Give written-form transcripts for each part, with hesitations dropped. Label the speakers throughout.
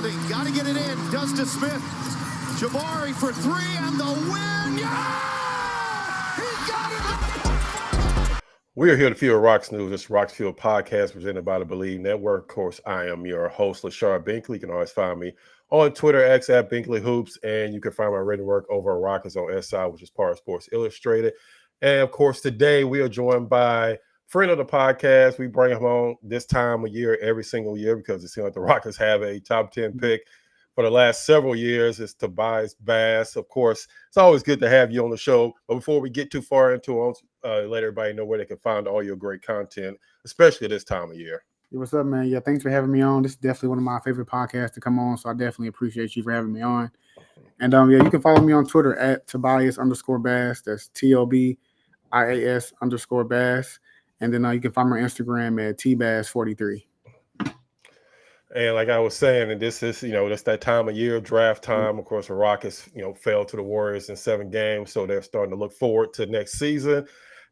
Speaker 1: rebounding. Got to get it in. Does to Smith. Jabari for three and the win. Yeah! He got it!
Speaker 2: We are here to Field Rocks News. This Rocks Field podcast presented by the Believe Network. Of course, I am your host, LaShard Binkley. You can always find me on Twitter, X at Binkley Hoops, and you can find my written work over at Rockets on SI, which is part of Sports Illustrated. And of course, today we are joined by friend of the podcast. We bring him on this time of year every single year because it seems like the Rockets have a top 10 pick for the last several years. It's Tobias Bass. Of course, it's always good to have you on the show. But before we get too far into it, let everybody know where they can find all your great content, especially this time of year.
Speaker 3: Hey, what's up, man? Yeah, thanks for having me on. This is definitely one of my favorite podcasts to come on, so I definitely appreciate you for having me on. And yeah, you can follow me on Twitter at Tobias_Bass. That's TOBIAS_Bass. And then you can find me on Instagram at TBass43.
Speaker 2: And like I was saying, and this is, that's that time of year, draft time. Of course, the Rockets, fell to the Warriors in 7 games. So they're starting to look forward to next season.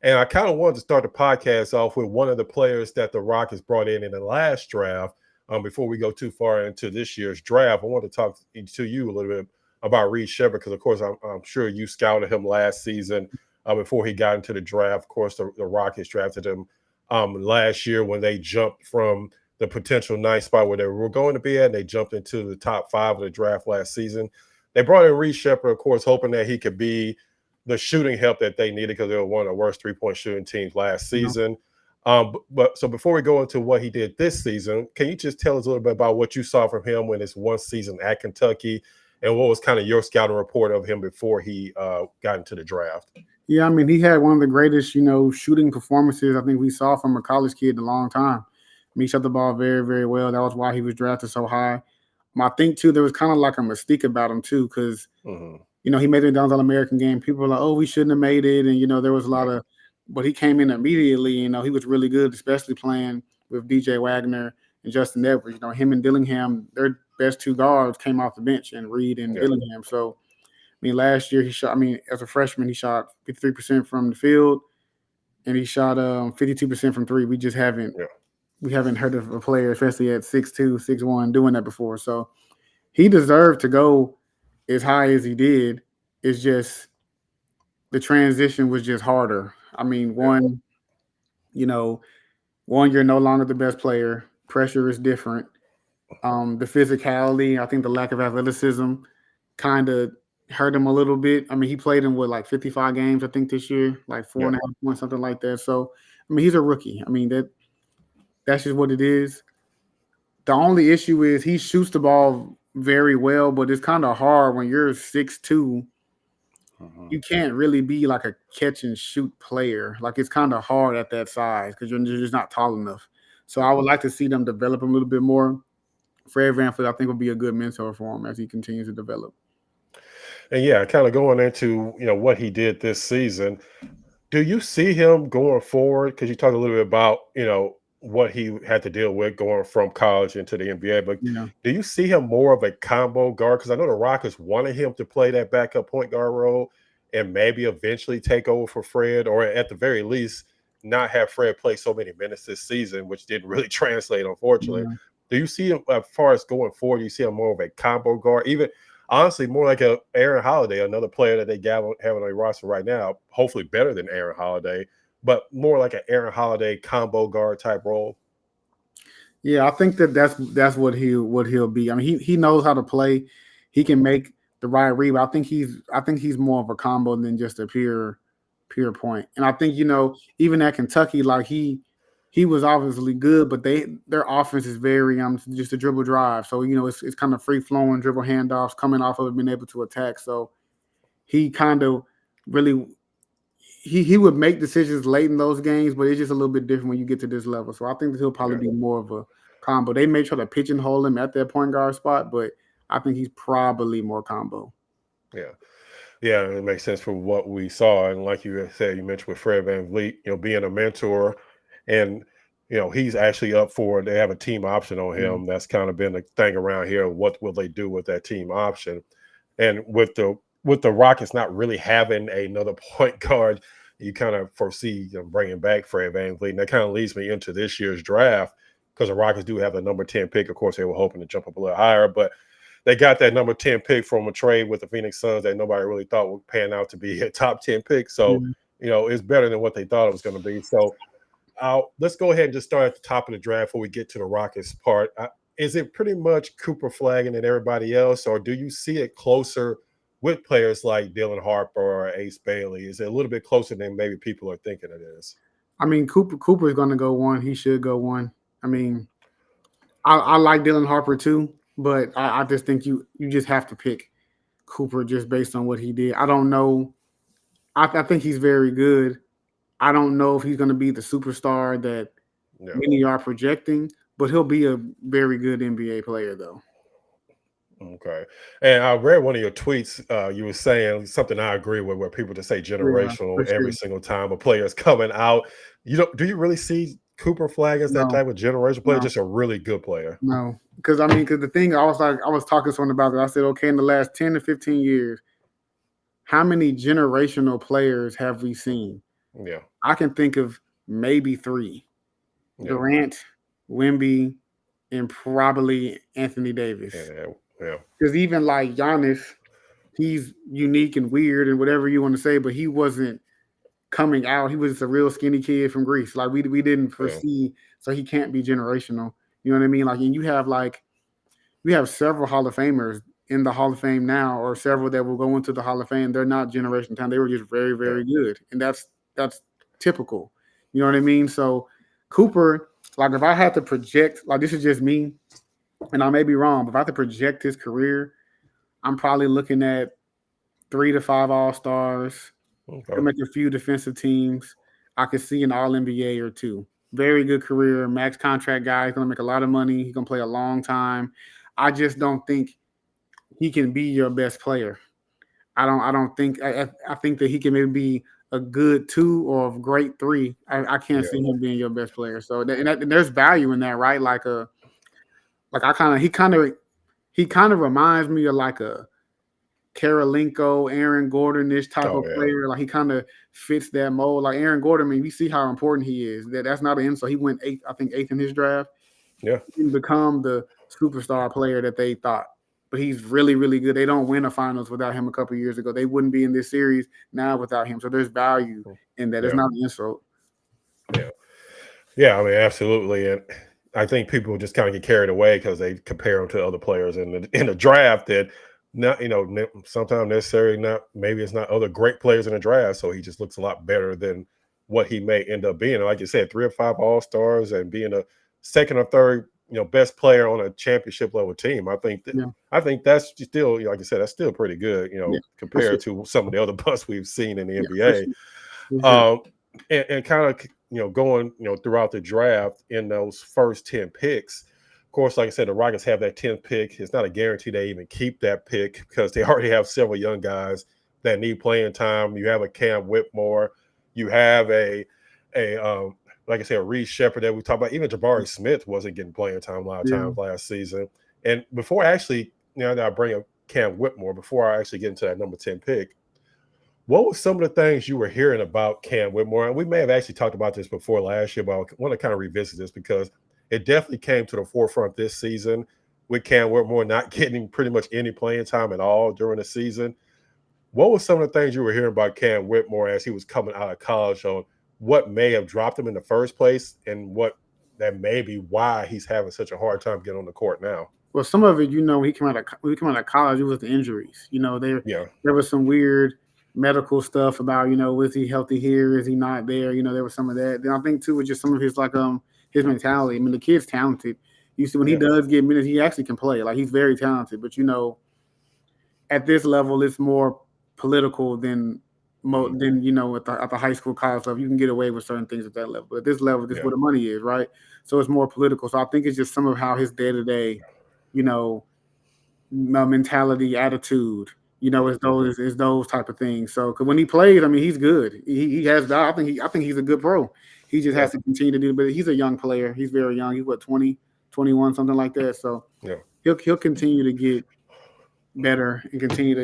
Speaker 2: And I kind of wanted to start the podcast off with one of the players that the Rockets brought in the last draft. Before we go too far into this year's draft, I want to talk to you a little bit about Reed Sheppard, because, of course, I'm sure you scouted him last season before he got into the draft. Of course, the Rockets drafted him last year when they jumped from the potential 9th spot where they were going to be at, and they jumped into the top 5 of the draft last season. They brought in Reed Sheppard, of course, hoping that he could be the shooting help that they needed because they were one of the worst three-point shooting teams last season. So before we go into what he did this season, can you just tell us a little bit about what you saw from him when his one season at Kentucky, and what was kind of your scouting report of him before he got into the draft?
Speaker 3: Yeah, I mean, he had one of the greatest, shooting performances I think we saw from a college kid in a long time. He shot the ball very, very well. That was why he was drafted so high. I think, too, there was kind of like a mystique about him, too, because, he made it down to the All-American game. People were like, oh, we shouldn't have made it. And, there was a lot of – but he came in immediately. He was really good, especially playing with DJ Wagner and Justin Edwards. Him and Dillingham, their best 2 guards came off the bench, and Reed and Dillingham. So, last year he shot – as a freshman, he shot 53% from the field, and he shot 52% from 3. We just haven't we haven't heard of a player, especially at 6'2", 6'1", doing that before. So he deserved to go as high as he did. It's just the transition was just harder. One, you're no longer the best player. Pressure is different. The physicality, I think the lack of athleticism kind of hurt him a little bit. He played in 55 games, I think, this year, like 4.5 points, something like that. So, he's a rookie. That's just what it is. The only issue is he shoots the ball very well, but it's kind of hard when you're 6'2". You can't really be like a catch and shoot player. Like, it's kind of hard at that size because you're just not tall enough. So I would like to see them develop him a little bit more. Fred VanVleet, I think, will be a good mentor for him as he continues to develop.
Speaker 2: And kind of going into what he did this season, do you see him going forward? Because you talked a little bit about what he had to deal with going from college into the NBA. But do you see him more of a combo guard? Because I know the Rockets wanted him to play that backup point guard role and maybe eventually take over for Fred, or at the very least not have Fred play so many minutes this season, which didn't really translate, unfortunately. Do you see him, as far as going forward, do you see him more of a combo guard? Even, honestly, more like a Aaron Holiday, another player that they have on their roster right now, hopefully better than Aaron Holiday, but more like an Aaron Holiday combo guard type role.
Speaker 3: Yeah, I think that's what he'll be. He knows how to play. He can make the right read. I think he's more of a combo than just a pure point. And I think even at Kentucky, like he was obviously good, but their offense is very just a dribble drive. So it's kind of free flowing dribble handoffs coming off of it, being able to attack. So he kind of really. He would make decisions late in those games, but it's just a little bit different when you get to this level. So I think that he'll probably be more of a combo. They may try to pigeonhole him at that point guard spot, but I think he's probably more combo.
Speaker 2: Yeah, it makes sense for what we saw. And like you said, you mentioned with Fred VanVleet, being a mentor, and he's actually up for it. They have a team option on him. That's kind of been the thing around here. What will they do with that team option? And with the Rockets not really having another point guard, you kind of foresee them bringing back Fred VanVleet. And that kind of leads me into this year's draft. because the Rockets do have the number 10 pick. Of course, they were hoping to jump up a little higher, but they got that number 10 pick from a trade with the Phoenix Suns that nobody really thought would pan out to be a top 10 pick. So, it's better than what they thought it was going to be. So let's go ahead and just start at the top of the draft before we get to the Rockets part. Is it pretty much Cooper flagging and everybody else, or do you see it closer with players like Dylan Harper or Ace Bailey? Is it a little bit closer than maybe people are thinking it is?
Speaker 3: I mean, Cooper is going to go one. He should go one. I mean, I like Dylan Harper too, but I just think you just have to pick Cooper just based on what he did. I don't know. I think he's very good. I don't know if he's going to be the superstar that many are projecting, but he'll be a very good NBA player though.
Speaker 2: Okay. And I read one of your tweets. You were saying something I agree with, where people just say generational every single time a player is coming out. Do you really see Cooper flag as that type of generational player, just a really good player?
Speaker 3: No, because the thing I was talking to someone about that. I said, okay, in the last 10 to 15 years, how many generational players have we seen?
Speaker 2: Yeah.
Speaker 3: I can think of maybe 3. Durant, Wemby, and probably Anthony Davis.
Speaker 2: Yeah.
Speaker 3: Because even like Giannis, he's unique and weird and whatever you want to say, but he wasn't coming out. He was just a real skinny kid from Greece. Like we didn't foresee, so he can't be generational. You know what I mean? Like, and you have several Hall of Famers in the Hall of Fame now, or several that will go into the Hall of Fame. They're not generation time. They were just very, very good. And that's typical. You know what I mean? So Cooper, like if I had to project, like this is just me, and I may be wrong, but if I had to project his career, I'm probably looking at 3 to 5 All-Stars.
Speaker 2: Okay.
Speaker 3: He'll make a few defensive teams. I could see an All-NBA or 2. Very good career, max contract guy. He's going to make a lot of money. He's going to play a long time. I just don't think he can be your best player. I think that he can maybe be a good 2 or a great 3. I can't see him being your best player. So and there's value in that, right? He kind of reminds me of like a Karolinko, Aaron Gordon-ish type of player. Like he kind of fits that mold. Like Aaron Gordon, I mean, we see how important he is. That's not an insult. He went 8th in his draft.
Speaker 2: Yeah.
Speaker 3: He didn't become the superstar player that they thought. But he's really, really good. They don't win a finals without him a couple of years ago. They wouldn't be in this series now without him. So there's value in that. It's not an insult.
Speaker 2: Yeah, I mean, absolutely. And I think people just kind of get carried away because they compare him to other players in the draft that not, sometimes necessarily not, maybe it's not other great players in the draft. So he just looks a lot better than what he may end up being. Like you said, 3 or 5 All-Stars and being a second or third, best player on a championship level team. I think that's still, like I said, that's still pretty good, compared to some of the other busts we've seen in the NBA. And kind of, going, throughout the draft in those first 10 picks. Of course, like I said, the Rockets have that 10th pick. It's not a guarantee they even keep that pick because they already have several young guys that need playing time. You have a Cam Whitmore. You have like I said, a Reed Sheppard that we talked about. Even Jabari Smith wasn't getting playing time a lot of times last season. And before actually, that I bring up Cam Whitmore, before I actually get into that number 10 pick, what were some of the things you were hearing about Cam Whitmore? And we may have actually talked about this before last year, but I want to kind of revisit this because it definitely came to the forefront this season with Cam Whitmore not getting pretty much any playing time at all during the season. What were some of the things you were hearing about Cam Whitmore as he was coming out of college on what may have dropped him in the first place and what that may be why he's having such a hard time getting on the court now?
Speaker 3: Well, some of it, when he came out of college, it was the injuries. There was some weird medical stuff about, was he healthy here? Is he not there? There was some of that. Then I think too, was just some of his his mentality. I mean, the kid's talented. You see, when he does get minutes, he actually can play. Like he's very talented. But at this level, it's more political than at the high school, college level. You can get away with certain things at that level. But at this level, this is where the money is, right? So it's more political. So I think it's just some of how his day-to-day, mentality, attitude, is those type of things. So because when he plays, I mean, he's good. He has. I think he's a good pro. He just has to continue to do it. But he's a young player. He's very young. He's 20, 21, something like that. So he'll continue to get better and continue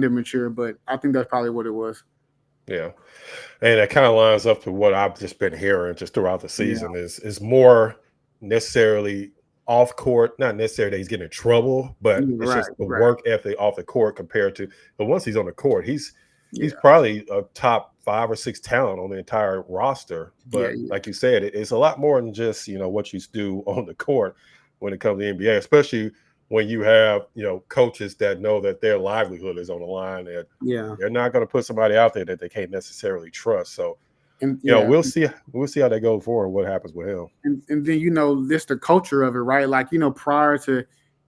Speaker 3: to mature. But I think that's probably what it was.
Speaker 2: Yeah, and it kind of lines up to what I've just been hearing just throughout the season is more necessarily off court, not necessarily that he's getting in trouble, but it's
Speaker 3: Right,
Speaker 2: just the
Speaker 3: right.
Speaker 2: work ethic off the court compared to. But once he's on the court, he's
Speaker 3: Yeah,
Speaker 2: probably a top 5 or 6 talent on the entire roster.
Speaker 3: yeah,
Speaker 2: But
Speaker 3: yeah,
Speaker 2: like you said, it's a lot more than just what you do on the court when it comes to the NBA, especially when you have coaches that know that their livelihood is on the line, and
Speaker 3: yeah.
Speaker 2: they're not going to put somebody out there that they can't necessarily trust. So
Speaker 3: And yeah,
Speaker 2: we'll see how that goes forward. What happens with him?
Speaker 3: and then this the culture of it, right? Like prior to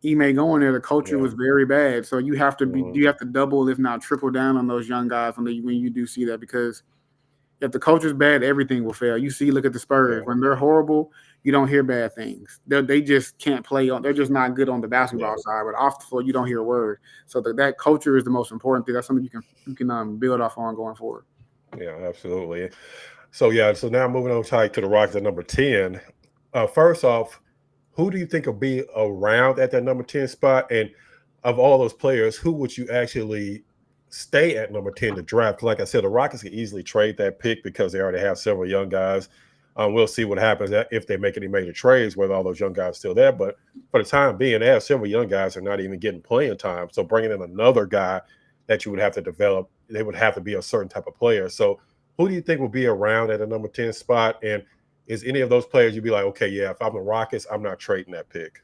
Speaker 3: Ime going there, the culture
Speaker 2: Yeah.
Speaker 3: was very bad. So
Speaker 2: Mhm.
Speaker 3: you have to double, if not triple, down on those young guys when you do see that, because if the culture's bad, everything will fail. Look at the Spurs.
Speaker 2: Yeah.
Speaker 3: When they're horrible, you don't hear bad things. They just can't play on. They're just not good on the
Speaker 2: Yeah.
Speaker 3: basketball side, but off the floor, you don't hear a word. So that culture is the most important thing. That's something you can build off on going forward.
Speaker 2: Yeah, absolutely. So now moving on to the Rockets at number 10. First off, who do you think will be around at that number 10 spot? And of all those players, who would you actually stay at number 10 to draft? 'Cause like I said, the Rockets can easily trade that pick because they already have several young guys. We'll see what happens if they make any major trades, whether all those young guys are still there. But for the time being, they have several young guys that are not even getting playing time. So bringing in another guy that you would have to develop, they would have to be a certain type of player. So who do you think will be around at a number 10 spot? And is any of those players you'd be like, okay, yeah, if I'm the Rockets, I'm not trading that pick?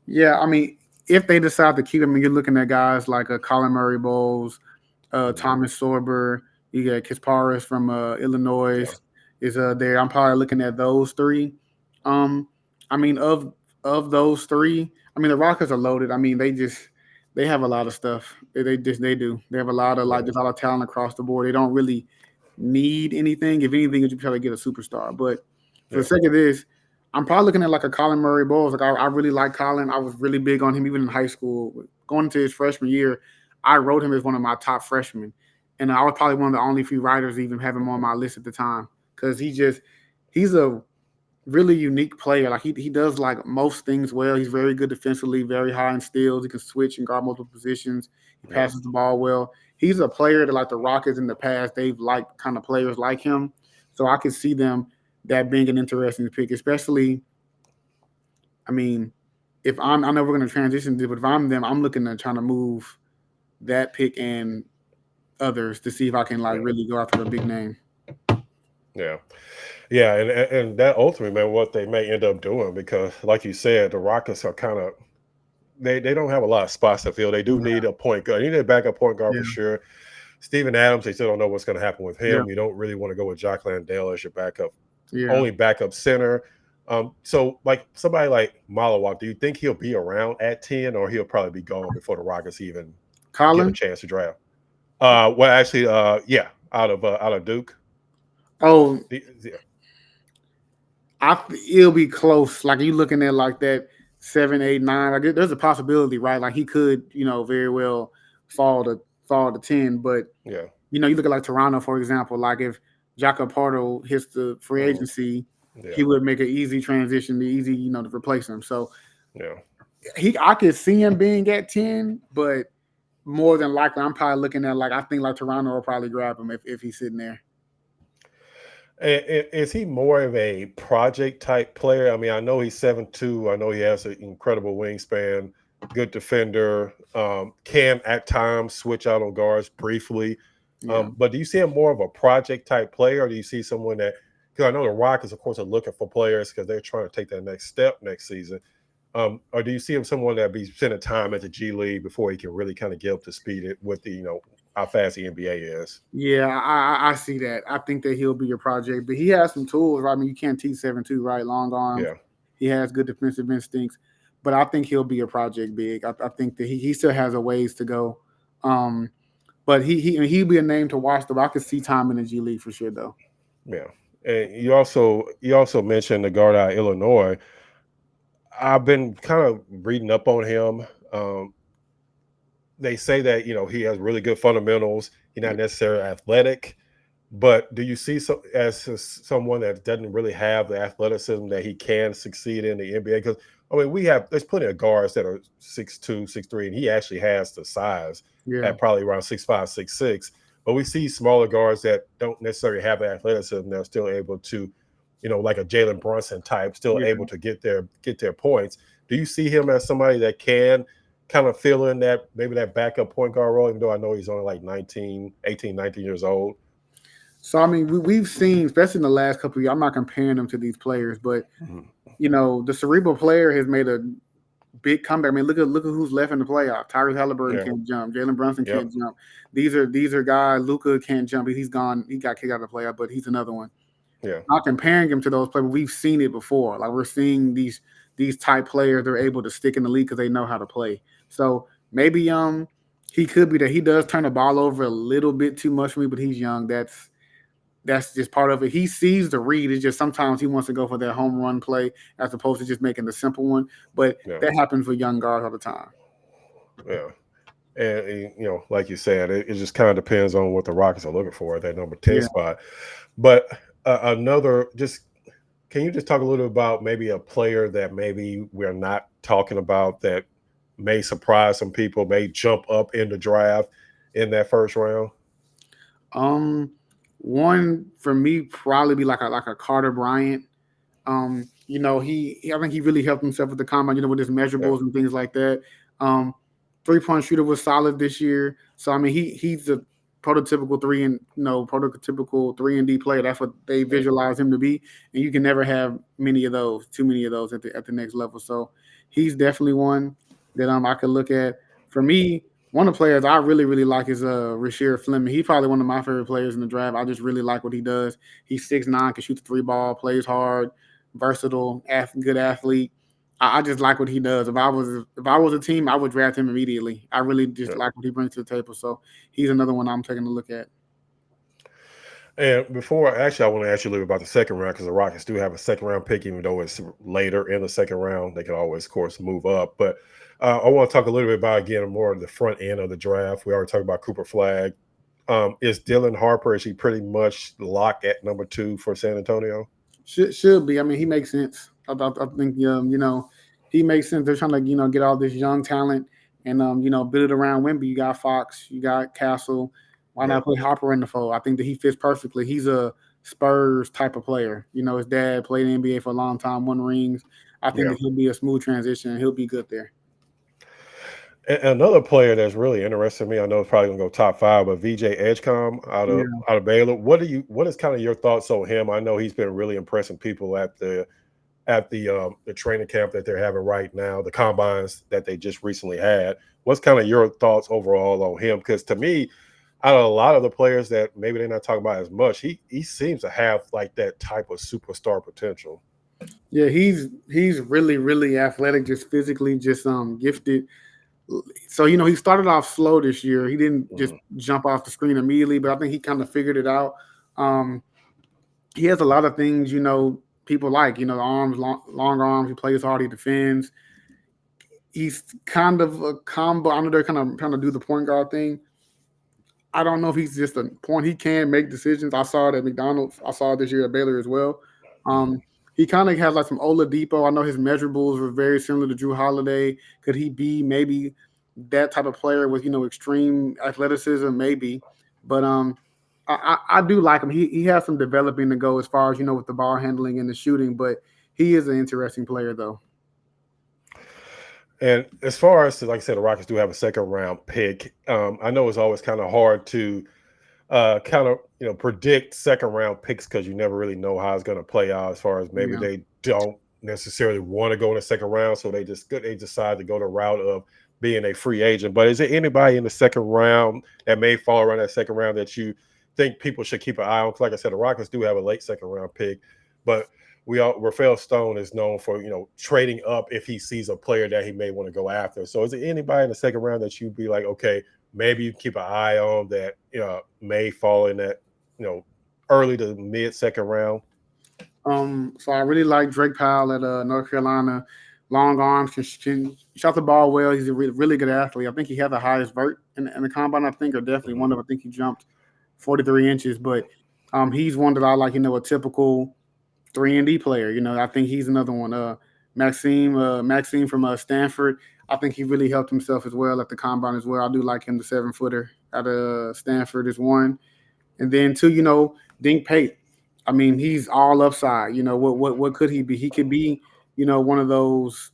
Speaker 3: Yeah, I mean, if they decide to keep him, you're looking at guys like Colin Murray Bowles,
Speaker 2: Mhm.
Speaker 3: Thomas Sorber. You got Kasparis from Illinois
Speaker 2: Yeah.
Speaker 3: is there. I'm probably looking at those three. Um, I mean, of those three, I mean, the Rockets are loaded. I mean, they have a lot of stuff. They do. They have a lot of
Speaker 2: Yeah.
Speaker 3: there's a lot of talent across the board. They don't really need anything. If anything, you try to get a superstar. But for the
Speaker 2: Yeah.
Speaker 3: sake of this, I'm probably looking at like a Colin Murray Bowles. Like I really like Colin. I was really big on him even in high school. Going into his freshman year, I wrote him as one of my top freshmen, and I was probably one of the only few writers to even have him on my list at the time, because he's a really unique player. Like he does like most things well. He's very good defensively, very high in steals. He can switch and guard multiple positions. He
Speaker 2: Yeah.
Speaker 3: passes the ball well. He's a player that, like the Rockets in the past, they've liked kind of players like him. So I could see them that being an interesting pick, especially. I mean, if I know we're going to transition, but if I'm them, I'm looking at trying to move that pick and others to see if I can like
Speaker 2: Yeah.
Speaker 3: really go after a big name.
Speaker 2: Yeah. Yeah. And that ultimately, man, what they may end up doing, because like you said, the Rockets are kind of they don't have a lot of spots to fill. They do
Speaker 3: Yeah,
Speaker 2: need a point guard. You need a backup point guard for
Speaker 3: yeah,
Speaker 2: sure. Steven Adams, they still don't know what's going to happen with
Speaker 3: yeah,
Speaker 2: him. You don't really want to go with Jock Landale as your backup,
Speaker 3: yeah.
Speaker 2: only backup center. So like somebody like Malawak, do you think he'll be around at 10, or he'll probably be gone before the Rockets even get a
Speaker 3: Colin.
Speaker 2: chance to draft? Well, actually, yeah, out of Duke.
Speaker 3: Oh,
Speaker 2: Yeah,
Speaker 3: it'll be close. Like you looking at like that 7, 8, 9. Like there's a possibility, right? Like he could, very well fall to 10. But
Speaker 2: yeah,
Speaker 3: you look at like Toronto, for example. Like if Jakob Pardo hits the free
Speaker 2: mhm,
Speaker 3: agency,
Speaker 2: yeah,
Speaker 3: he would make an easy transition, easy, to replace him. So
Speaker 2: yeah.
Speaker 3: I could see him being at 10, but more than likely, I'm probably looking at like I think like Toronto will probably grab him if he's sitting there.
Speaker 2: Is he more of a project type player? I mean, I know he's 7'2". I know he has an incredible wingspan, good defender, can at times switch out on guards briefly.
Speaker 3: Yeah.
Speaker 2: But do you see him more of a project type player, or do you see someone that, because I know the Rockets, of course, are looking for players because they're trying to take that next step next season. Or do you see him someone that be spending time at the G League before he can really kind of get up to speed with the, how fast the NBA is?
Speaker 3: Yeah, I see that. I think that he'll be your project, but he has some tools, right? I mean, you can't teach 7'2", right? Long arms.
Speaker 2: Yeah,
Speaker 3: He has good defensive instincts, but I think he'll be a project big. I think that he still has a ways to go. Um, but he'll be a name to watch, though. I could see time in the G League for sure, though.
Speaker 2: yeah. And you also mentioned the guard out of Illinois. I've been kind of reading up on him. They say that he has really good fundamentals. He's not
Speaker 3: Yeah,
Speaker 2: necessarily athletic, but do you see someone that doesn't really have the athleticism that he can succeed in the NBA? Because I mean, there's plenty of guards that are 6'2", 6'3", and he actually has the size
Speaker 3: yeah,
Speaker 2: at probably around 6'5", 6'6". But we see smaller guards that don't necessarily have the athleticism. They're still able to like a Jalen Brunson type, still
Speaker 3: Yeah.
Speaker 2: able to get their points. Do you see him as somebody that can kind of fill in that maybe that backup point guard role, even though I know he's only like 19 years old?
Speaker 3: So I mean, we've seen, especially in the last couple of years. I'm not comparing them to these players, but
Speaker 2: Mhm.
Speaker 3: the cerebral player has made a big comeback. I mean, look at who's left in the playoff. Tyrese Halliburton
Speaker 2: Yeah.
Speaker 3: can't jump. Jalen Brunson
Speaker 2: Yep.
Speaker 3: can't jump. These are guys. Luka can't jump. He's gone. He got kicked out of the playoff, but he's another one.
Speaker 2: Yeah.
Speaker 3: Not comparing him to those players, but we've seen it before. Like we're seeing these type players. They're able to stick in the league because they know how to play. So maybe he could be that. He does turn the ball over a little bit too much for me, but he's young. That's just part of it. He sees the read. It's just sometimes he wants to go for that home run play as opposed to just making the simple one. But
Speaker 2: Yeah.
Speaker 3: that happens for young guards all the time.
Speaker 2: Yeah. And like you said, it just kind of depends on what the Rockets are looking for at that number 10
Speaker 3: Yeah.
Speaker 2: spot. But can you just talk a little about maybe a player that maybe we're not talking about that may surprise some people, may jump up in the draft in that first round?
Speaker 3: One for me probably be like a Carter Bryant. I think he really helped himself with the combine, with his
Speaker 2: Yeah.
Speaker 3: measurables and things like that. 3-point shooter was solid this year. So I mean he's a prototypical prototypical 3-and-D player. That's what they visualize him to be. And you can never have too many of those at the next level. So he's definitely one that I could look at. For me, one of the players I really, really like is Rasheer Fleming. He's probably one of my favorite players in the draft. I just really like what he does. He's 6'9", can shoot the 3-ball, plays hard, versatile, good athlete. I just like what he does. If I was a team, I would draft him immediately. I really just
Speaker 2: Yeah.
Speaker 3: like what he brings to the table. So he's another one I'm taking a look at.
Speaker 2: And I want to ask you a little bit about the second round because the Rockets do have a second round pick, even though it's later in the second round. They can always, of course, move up. But I want to talk a little bit about, again, more of the front end of the draft. We already talked about Cooper Flag. Is Dylan Harper, is he pretty much locked at number 2 for San Antonio?
Speaker 3: Should be. I mean, he makes sense. I think he makes sense. They're trying to get all this young talent and build it around Wemby. You got Fox, you got Castle. Why not put Harper in the fold? I think that he fits perfectly. He's a Spurs type of player. His dad played in the NBA for a long time, won rings. I think that he'll be a smooth transition and he'll be good there.
Speaker 2: And another player that's really interested me, I know it's probably gonna go top 5, but VJ Edgecombe out of Baylor. What is kind of your thoughts on him? I know he's been really impressing people at the training camp that they're having right now, the combines that they just recently had. What's kind of your thoughts overall on him? Because to me, out of a lot of the players that maybe they're not talking about as much, he seems to have like that type of superstar potential.
Speaker 3: Yeah, he's really, really athletic, just physically, just gifted. So he started off slow this year. He didn't just jump off the screen immediately, but I think he kind of figured it out. He has a lot of things people like. The arms, long arms. He plays hard. He defends. He's kind of a combo. I know they're kind of trying to do the point guard thing. I don't know if he's just a point. He can make decisions. I saw it at McDonald's. I saw it this year at Baylor as well. He kind of has like some Oladipo. I know his measurables were very similar to Drew Holiday. Could he be maybe that type of player with extreme athleticism? Maybe, but I do like him. He has some developing to go as far as with the ball handling and the shooting. But he is an interesting player though.
Speaker 2: And as far as, like I said, the Rockets do have a second round pick. I know it's always kind of hard to predict second round picks because you never really know how it's going to play out. As far as maybe they don't necessarily want to go in the second round, so they decide to go the route of being a free agent. But is there anybody in the second round that may fall around that second round that you think people should keep an eye on? Because like I said, the Rockets do have a late second round pick, but Rafael Stone is known for trading up if he sees a player that he may want to go after. So is there anybody in the second round that you'd be like, okay, maybe you keep an eye on that may fall in that early to mid second round?
Speaker 3: So I really like Drake Powell at North Carolina. Long arms, can shot the ball well. He's a really good athlete. I think he had the highest vert in the combine. I think, or definitely one of. I think he jumped 43 inches. But he's one that I like. A typical 3-and-D player. I think he's another one. Maxime from Stanford. I think he really helped himself as well at the combine as well. I do like him. The 7-footer out of Stanford is one, and then two. Dink Pate. I mean, he's all upside. What could he be? He could be, one of those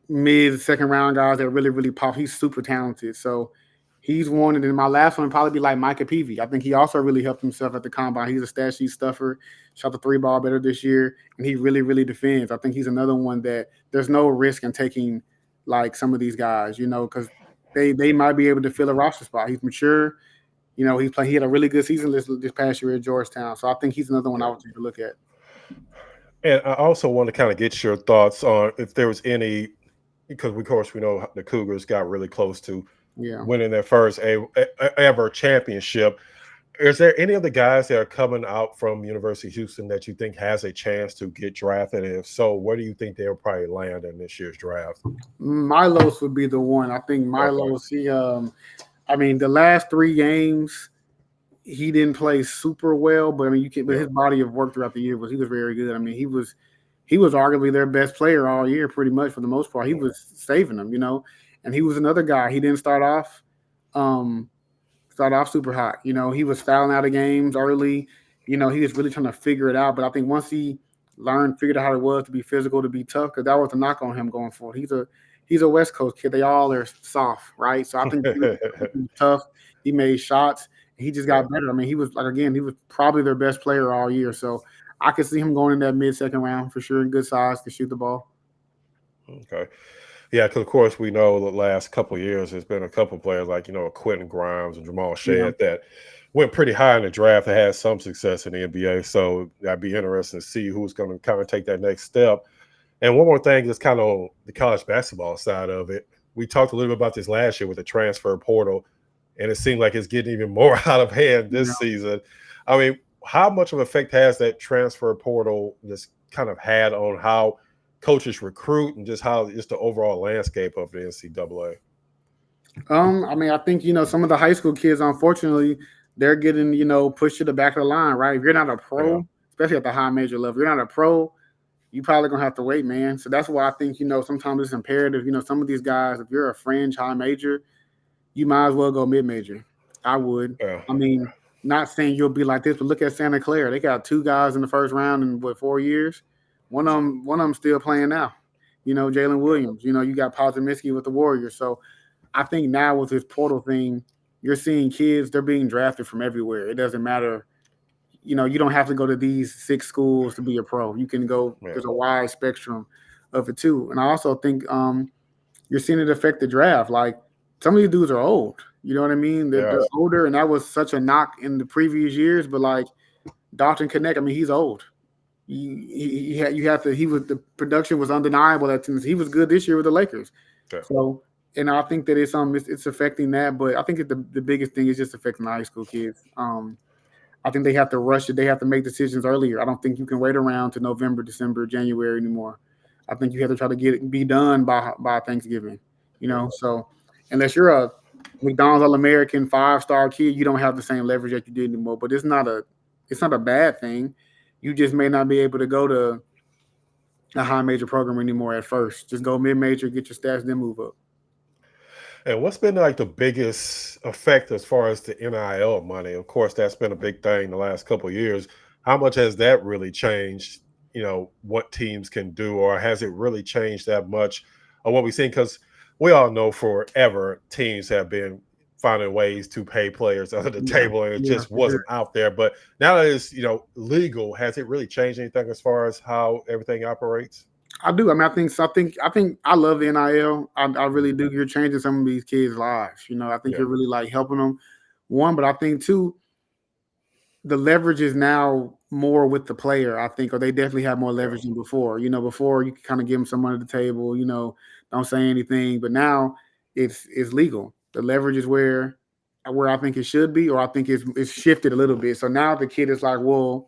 Speaker 3: mid second round guys that really, really pop. He's super talented. So he's one. And then my last one would probably be like Micah Peavy. I think he also really helped himself at the combine. He's a stat sheet stuffer, shot the 3 ball better this year, and he really, really defends. I think he's another one that there's no risk in taking like some of these guys, because they might be able to fill a roster spot. He's mature. He had a really good season this past year at Georgetown. So I think he's another one I would take a look at.
Speaker 2: And I also want to kind of get your thoughts on if there was any, because of course we know the Cougars got really close to winning their first ever championship. Is there any of the guys that are coming out from University of Houston that you think has a chance to get drafted? And if so, where do you think they'll probably land in this year's draft?
Speaker 3: Milos would be the one. I think Milos, the last 3 games, he didn't play super well, but his body of work throughout the year he was very good. I mean, he was arguably their best player all year, pretty much for the most part. He was saving them, and he was another guy. He didn't start off super hot. He was fouling out of games early. He was really trying to figure it out. But I think once he figured out how it was to be physical, to be tough, because that was the knock on him going forward. He's a West Coast kid. They all are soft, right? So I think he was tough. He made shots. He just got better. I mean, he was probably their best player all year. So I could see him going in that mid-second round for sure. Good size, to shoot the ball.
Speaker 2: Okay. Yeah, because of course we know the last couple of years there's been a couple of players like Quentin Grimes and Jamal Shead that went pretty high in the draft and had some success in the NBA. So that'd be interesting to see who's going to kind of take that next step. And one more thing, just kind of on the college basketball side of it, we talked a little bit about this last year with the transfer portal, and it seemed like it's getting even more out of hand this season. I mean, how much of an effect has that transfer portal just kind of had on how coaches recruit and just the overall landscape of the NCAA?
Speaker 3: I think, some of the high school kids, unfortunately, they're getting, pushed to the back of the line, right? If you're not a pro, especially at the high major level, you're not a pro, you probably going to have to wait, man. So that's why I think, sometimes it's imperative. Some of these guys, if you're a fringe high major, you might as well go mid-major. I would.
Speaker 2: Yeah.
Speaker 3: I mean, not saying you'll be like this, but look at Santa Clara. They got 2 guys in the first round in 4 years. One of them still playing now. Jalen Williams. You got Podzimski with the Warriors. So I think now with this portal thing, you're seeing kids, they're being drafted from everywhere. It doesn't matter. You don't have to go to these 6 schools to be a pro. You can go, there's a wide spectrum of it too. And I also think you're seeing it affect the draft. Like, some of these dudes are old. You know what I mean? They're older, and that was such a knock in the previous years. But like Dalton Connect, he's old. The production was undeniable at times. He was good this year with the Lakers.
Speaker 2: Yeah.
Speaker 3: So, and I think that it's affecting that. But I think the biggest thing is just affecting the high school kids. I think they have to rush it. They have to make decisions earlier. I don't think you can wait around to November, December, January anymore. I think you have to try to be done by Thanksgiving. So unless you're a McDonald's All-American 5-star kid, you don't have the same leverage that you did anymore. But it's not a bad thing. You just may not be able to go to a high major program anymore at first. Just go mid-major, get your stats, then move up.
Speaker 2: And what's been like the biggest effect as far as the NIL money? Of course, that's been a big thing the last couple of years. How much has that really changed, what teams can do, or has it really changed that much of what we've seen? Because we all know forever teams have been finding ways to pay players under the table, and it just wasn't out there. But now that it's, legal, has it really changed anything as far as how everything operates?
Speaker 3: I do. I think I love the NIL. I really do. You're changing some of these kids' lives. I think you're really like helping them. One, but I think two, the leverage is now more with the player. I think, or they definitely have more leverage than before. Before you could kind of give them some money at the table. Don't say anything. But now it's legal. The leverage is where I think it should be, or I think it's shifted a little bit. So now the kid is like, well,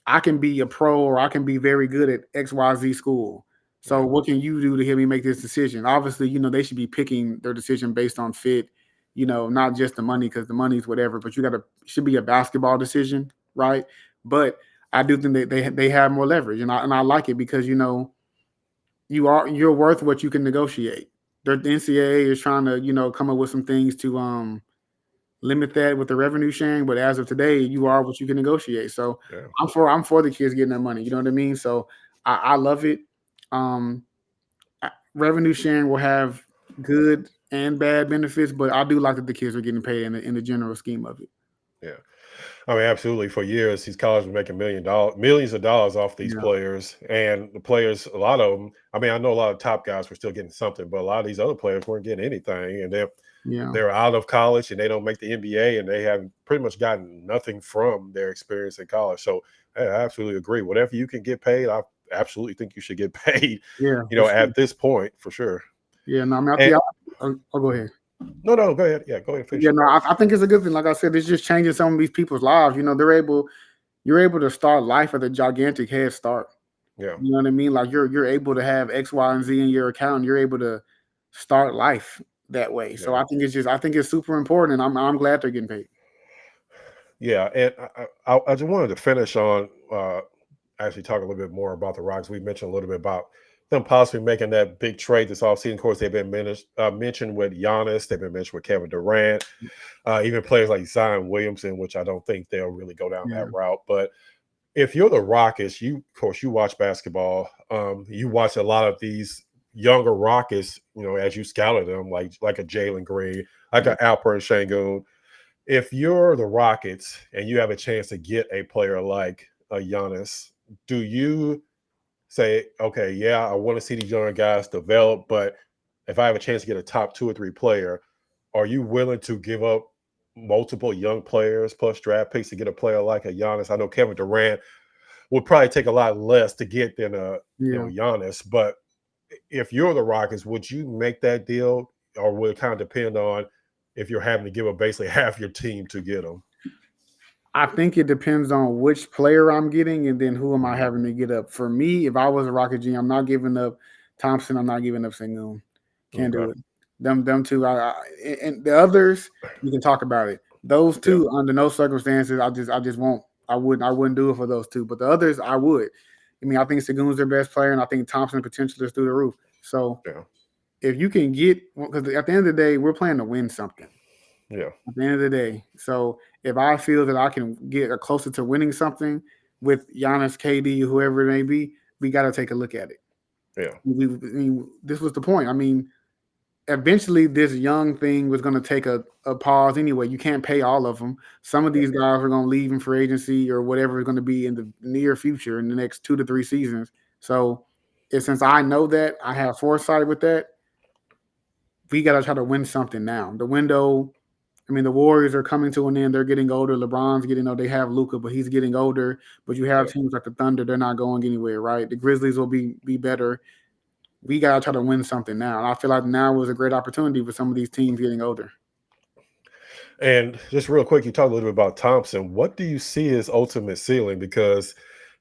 Speaker 3: I can be a pro, or I can be very good at XYZ school. So what can you do to help me make this decision? Obviously, they should be picking their decision based on fit, not just the money, because the money's whatever, but should be a basketball decision, right? But I do think that they have more leverage, and I like it because you're worth what you can negotiate. The NCAA is trying to come up with some things to limit that with the revenue sharing. But as of today, you are what you can negotiate. So
Speaker 2: Yeah.
Speaker 3: I'm for the kids getting their money. You know what I mean? So I love it. Um, revenue sharing will have good and bad benefits, but I do like that the kids are getting paid in the general scheme of it.
Speaker 2: Yeah. I mean, absolutely. For years, these colleges were making millions of dollars off these
Speaker 3: Yeah,
Speaker 2: players, and the players, a lot of them. I mean, I know a lot of top guys were still getting something, but a lot of these other players weren't getting anything, and
Speaker 3: yeah,
Speaker 2: they're out of college and they don't make the NBA, and they have pretty much gotten nothing from their experience in college. So I absolutely agree. Whatever you can get paid, I absolutely think you should get paid.
Speaker 3: yeah, for sure.
Speaker 2: At this point, for sure.
Speaker 3: Yeah, no, I mean,
Speaker 2: And
Speaker 3: I'll go ahead.
Speaker 2: no, go ahead. Yeah, go ahead and finish
Speaker 3: Yeah,
Speaker 2: it.
Speaker 3: no, I think it's a good thing. Like I said, it's just changing some of these people's lives. You know, you're able to start life at a gigantic head start.
Speaker 2: Yeah.
Speaker 3: You know what I mean? Like you're able to have X, Y, and Z in your account. And you're able to start life that way. So
Speaker 2: Yeah.
Speaker 3: I think it's super important, and I'm glad they're getting paid.
Speaker 2: Yeah, and I just wanted to finish on actually talk a little bit more about the Rocks. We mentioned a little bit about them possibly making that big trade this offseason. Of course, they've been mentioned with Giannis. They've been mentioned with Kevin Durant. Even players like Zion Williamson, which I don't think they'll really go down
Speaker 3: Yeah,
Speaker 2: that route. But if you're the Rockets, of course you watch basketball. You watch a lot of these younger Rockets. As you scouted them, like a Jalen Green, like
Speaker 3: yeah.
Speaker 2: an Alperen Sengun. If you're the Rockets and you have a chance to get a player like a Giannis, do you say, okay, yeah, I want to see these younger guys develop, but if I have a chance to get a top 2 or 3 player, are you willing to give up multiple young players plus draft picks to get a player like a Giannis? I know Kevin Durant would probably take a lot less to get than
Speaker 3: Yeah.
Speaker 2: Giannis, but if you're the Rockets, would you make that deal, or would it kind of depend on if you're having to give up basically half your team to get them?
Speaker 3: I think it depends on which player I'm getting and then who am I
Speaker 2: Mhm.
Speaker 3: having to get up. For me, if I was a Rocket G, I'm not giving up Thompson. I'm not giving up Sengun. Can't do
Speaker 2: Okay.
Speaker 3: it. Them two. And the others, you can talk about it. Those
Speaker 2: Yeah.
Speaker 3: two, under no circumstances, I just won't. I wouldn't do it for those two. But the others, I would. I mean, I think Sengun's their best player, and I think Thompson potential is through the roof. So
Speaker 2: Yeah.
Speaker 3: if you can get, because at the end of the day, we're playing to win something.
Speaker 2: Yeah.
Speaker 3: At the end of the day. So if I feel that I can get closer to winning something with Giannis, KD, whoever it may be, we got to take a look at it.
Speaker 2: Yeah.
Speaker 3: I mean, this was the point. I mean, eventually this young thing was going to take a pause anyway. You can't pay all of them. Some of these guys are going to leave in free agency or whatever is going to be in the near future in the next 2 to 3 seasons. So since I know that, I have foresight with that, we got to try to win something now. The window, I mean, the Warriors are coming to an end. They're getting older. LeBron's getting old. They have Luka, but he's getting older. But you have
Speaker 2: Yeah.
Speaker 3: teams like the Thunder. They're not going anywhere, right? The Grizzlies will be better. We got to try to win something now. And I feel like now was a great opportunity for some of these teams getting older.
Speaker 2: And just real quick, you talked a little bit about Thompson. What do you see as ultimate ceiling? Because,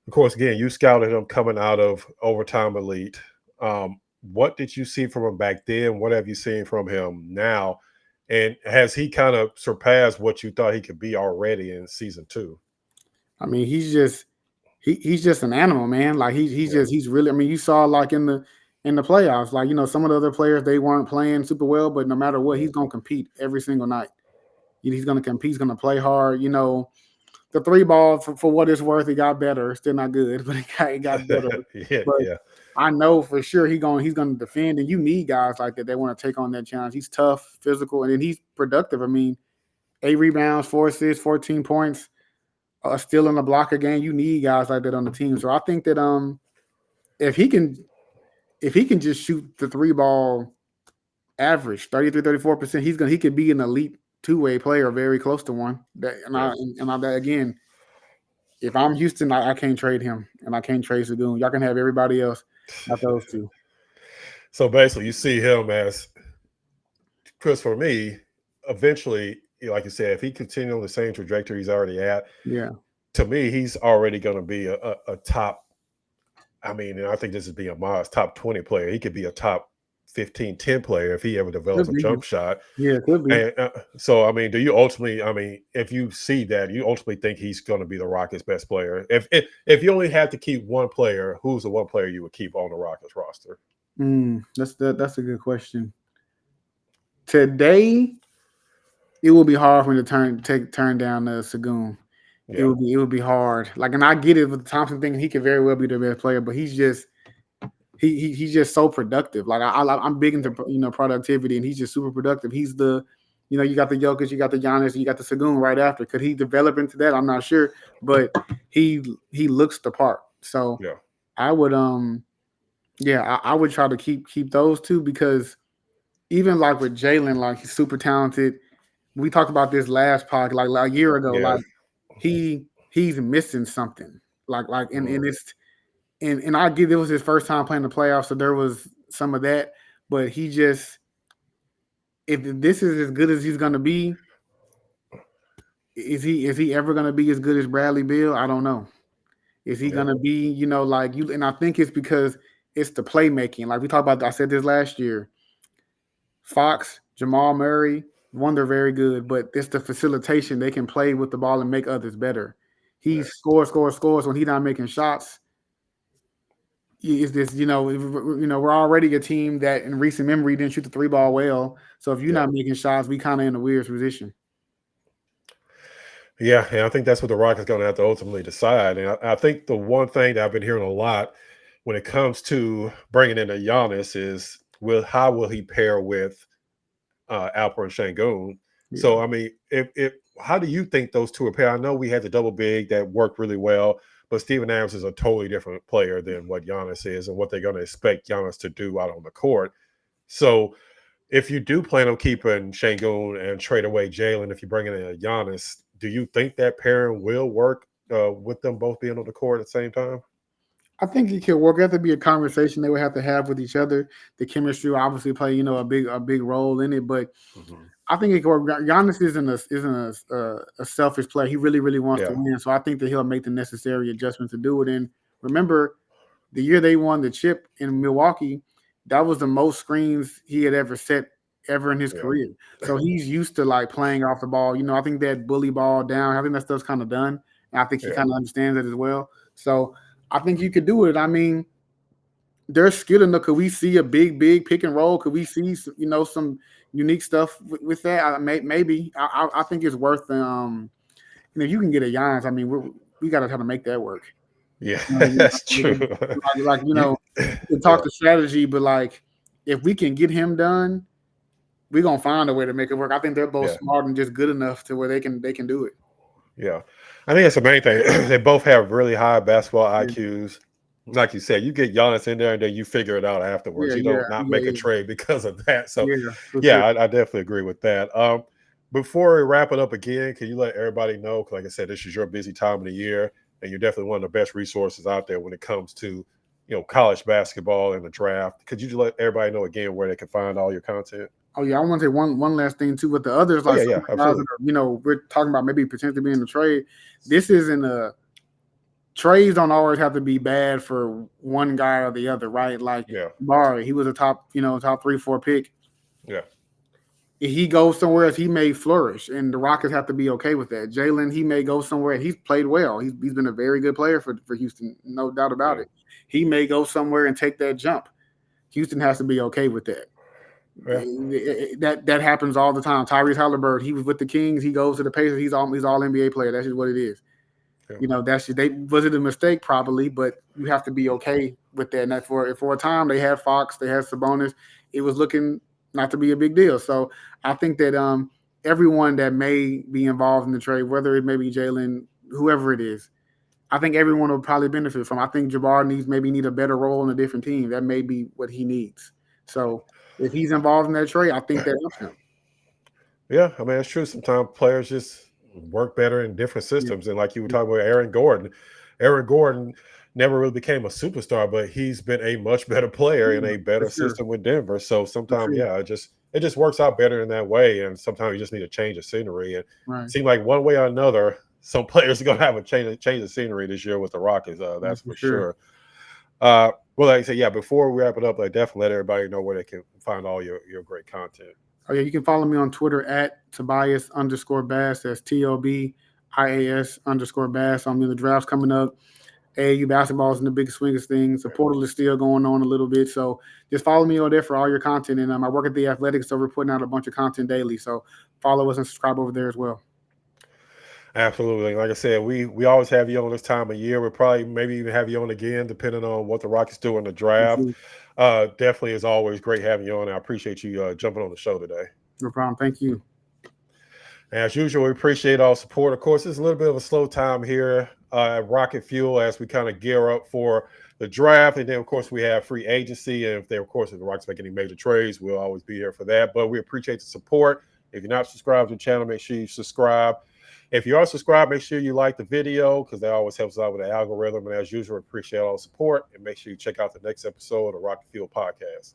Speaker 2: of course, again, you scouted him coming out of Overtime Elite. What did you see from him back then? What have you seen from him now? And has he kind of surpassed what you thought he could be already in season 2?
Speaker 3: I mean, he's just an animal, man. Like
Speaker 2: Yeah.
Speaker 3: he's really. I mean, you saw like in the playoffs, like some of the other players they weren't playing super well, but no matter what,
Speaker 2: Yeah.
Speaker 3: he's gonna compete every single night. He's gonna compete. He's gonna play hard. The 3 ball for what it's worth, it got better. Still not good, but it got better.
Speaker 2: Yeah.
Speaker 3: But
Speaker 2: Yeah.
Speaker 3: I know for sure he's gonna defend, and you need guys like that. They want to take on that challenge. He's tough, physical, and then he's productive. I mean, 8 rebounds, 4 assists, 14 points, still in the block a game. You need guys like that on the team. So I think that if he can just shoot the 3 ball average 33, 34%, he could be an elite 2-way player, very close to one.
Speaker 2: Yeah.
Speaker 3: That again, if I'm Houston, I can't trade him, and I can't trade Sengun. Y'all can have everybody else, not those two.
Speaker 2: So basically, you see him as Chris. For me, eventually, like you said, if he continues on the same trajectory he's already at,
Speaker 3: Yeah,
Speaker 2: to me, he's already going to be a top. I mean, and I think this is being modest, top 20 player. He could be a top 15, 10 player if he ever develops
Speaker 3: could
Speaker 2: a
Speaker 3: be.
Speaker 2: jump shot.
Speaker 3: Yeah, could be.
Speaker 2: And so, I mean, do you ultimately? I mean, if you see that, you ultimately think he's going to be the Rockets' best player. If you only had to keep one player, who's the one player you would keep on the Rockets roster?
Speaker 3: That's a good question. Today, it will be hard for him to turn down Sengun. It
Speaker 2: Yeah,
Speaker 3: would be hard. Like, and I get it with the Thompson thing. He could very well be the best player, but he's just he's just so productive. Like I'm big into productivity, and he's just super productive. He's the you got the Jokic, you got the Giannis, you got the Sengun right after. Could he develop into that? I'm not sure, but he looks the part. So
Speaker 2: yeah,
Speaker 3: I would yeah, I would try to keep those two, because even like with Jalen, like he's super talented. We talked about this last pod, like a year ago.
Speaker 2: yeah.
Speaker 3: Like he's missing something. And
Speaker 2: Mhm.
Speaker 3: it's and I get it was his first time playing the playoffs, so there was some of that. But he just, if this is as good as he's gonna be, is he ever gonna be as good as Bradley Beal? I don't know. Is he
Speaker 2: Yeah,
Speaker 3: gonna be, like you? And I think it's because it's the playmaking. Like we talked about, I said this last year. Fox, Jamal Murray, one, they're very good, but it's the facilitation. They can play with the ball and make others better. He
Speaker 2: yeah,
Speaker 3: scores when he's not making shots. Is this, we're already a team that in recent memory didn't shoot the three ball well. So if you're
Speaker 2: yeah.
Speaker 3: not making shots, we kind of in a weird position.
Speaker 2: Yeah, and I think that's what the Rockets going to have to ultimately decide. And I think the one thing that I've been hearing a lot when it comes to bringing in a Giannis is how will he pair with Alperen Sengun?
Speaker 3: Yeah.
Speaker 2: So I mean, if how do you think those two are paired? I know we had the double big that worked really well, but Steven Adams is a totally different player than what Giannis is and what they're going to expect Giannis to do out on the court. So if you do plan on keeping Sengun and trade away Jalen, if you bring in a Giannis, do you think that pairing will work with them both being on the court at the same time?
Speaker 3: I think it could work. It have to be a conversation they would have to have with each other. The chemistry will obviously play, a big role in it. But
Speaker 2: Mhm.
Speaker 3: I think it could work. Giannis isn't a selfish player. He really, really wants to
Speaker 2: Yeah,
Speaker 3: win. So I think that he'll make the necessary adjustments to do it. And remember, the year they won the chip in Milwaukee, that was the most screens he had ever set ever in his
Speaker 2: yeah,
Speaker 3: career. So he's used to like playing off the ball. I think that bully ball down, I think that stuff's kind of done. And I think he
Speaker 2: yeah,
Speaker 3: kind of understands it as well. So I think you could do it. I mean, they're skilled enough. Could we see a big pick and roll? Could we see some unique stuff with that? Maybe. I think it's worth and if you can get a Giannis, I mean, we got to try to make that work.
Speaker 2: yeah.
Speaker 3: You know,
Speaker 2: That's true. You,
Speaker 3: we can talk
Speaker 2: yeah,
Speaker 3: to strategy, but like if we can get him done, we're gonna find a way to make it work. I think they're both
Speaker 2: yeah,
Speaker 3: smart and just good enough to where they can do it.
Speaker 2: yeah. I think that's the main thing. They both have really high basketball
Speaker 3: Yeah,
Speaker 2: IQs. Like you said, you get Giannis in there and then you figure it out afterwards.
Speaker 3: yeah,
Speaker 2: You
Speaker 3: yeah,
Speaker 2: don't not
Speaker 3: yeah,
Speaker 2: make a
Speaker 3: yeah,
Speaker 2: trade because of that. So,
Speaker 3: yeah, for
Speaker 2: yeah,
Speaker 3: sure.
Speaker 2: I definitely agree with that. Before we wrap it up again, can you let everybody know? 'Cause like I said, this is your busy time of the year, and you're definitely one of the best resources out there when it comes to college basketball and the draft. Could you just let everybody know again where they can find all your content?
Speaker 3: Oh yeah, I want to say one last thing too. With the others,
Speaker 2: Oh
Speaker 3: like
Speaker 2: yeah,
Speaker 3: some
Speaker 2: yeah,
Speaker 3: of the guys that
Speaker 2: absolutely.
Speaker 3: are, we're talking about maybe potentially being in the trade. This isn't a trades don't always have to be bad for one guy or the other, right? Like
Speaker 2: Yeah,
Speaker 3: Barry, he was a top 3, 4 pick.
Speaker 2: yeah,
Speaker 3: If he goes somewhere else, he may flourish, and the Rockets have to be okay with that. Jalen, he may go somewhere, and he's played well. He's been a very good player for Houston, no doubt about
Speaker 2: yeah,
Speaker 3: it. He may go somewhere and take that jump. Houston has to be okay with that.
Speaker 2: yeah,
Speaker 3: That happens all the time. Tyrese Halliburton, he was with the Kings. He goes to the Pacers. He's all NBA player. That's just what it is.
Speaker 2: yeah,
Speaker 3: That's just, they was it a mistake probably, but you have to be okay with that. And that for a time they had Fox, they had Sabonis. It was looking not to be a big deal. So I think that everyone that may be involved in the trade, whether it may be Jalen, whoever it is, I think everyone will probably benefit from. I think Jabbar need a better role in a different team. That may be what he needs. So if he's involved in that trade, I think that helps him.
Speaker 2: yeah. I mean, it's true. Sometimes players just work better in different
Speaker 3: Yeah,
Speaker 2: systems, and like you were talking about Aaron Gordon. Aaron Gordon never really became a superstar, but he's been a much better player in
Speaker 3: yeah,
Speaker 2: a
Speaker 3: for
Speaker 2: better
Speaker 3: sure,
Speaker 2: system with Denver. So
Speaker 3: for
Speaker 2: sometimes,
Speaker 3: sure.
Speaker 2: yeah, it just works out better in that way. And sometimes you just need a change of scenery. And it
Speaker 3: Right.
Speaker 2: seems like one way or another, some players are gonna have a change of scenery this year with the Rockets.
Speaker 3: Yeah,
Speaker 2: That's
Speaker 3: for
Speaker 2: for
Speaker 3: sure.
Speaker 2: sure. Well, like I said, yeah. Before we wrap it up, like definitely let everybody know where they can find all your great content.
Speaker 3: Oh yeah, you can follow me on Twitter at Tobias_Bass. That's TOBIAS_Bass. I'm in the drafts coming up. AAU basketball is in the big swing of things. The portal is still going on a little bit. So just follow me on there for all your content. And I work at The Athletic, so we're putting out a bunch of content daily. So follow us and subscribe over there as well.
Speaker 2: Absolutely. Like I said, we always have you on this time of year. We'll probably maybe even have you on again, depending on what the Rockets do in the draft. Definitely, is always great having you on. I appreciate you jumping on the show today.
Speaker 3: No problem. Thank you.
Speaker 2: And as usual, we appreciate all support. Of course, it's a little bit of a slow time here at Rocket Fuel as we kind of gear up for the draft. And then, of course, we have free agency. And if the Rockets make any major trades, we'll always be here for that. But we appreciate the support. If you're not subscribed to the channel, make sure you subscribe. If you are subscribed, make sure you like the video because that always helps out with the algorithm. And as usual, appreciate all the support. And make sure you check out the next episode of the Rocket Fuel Podcast.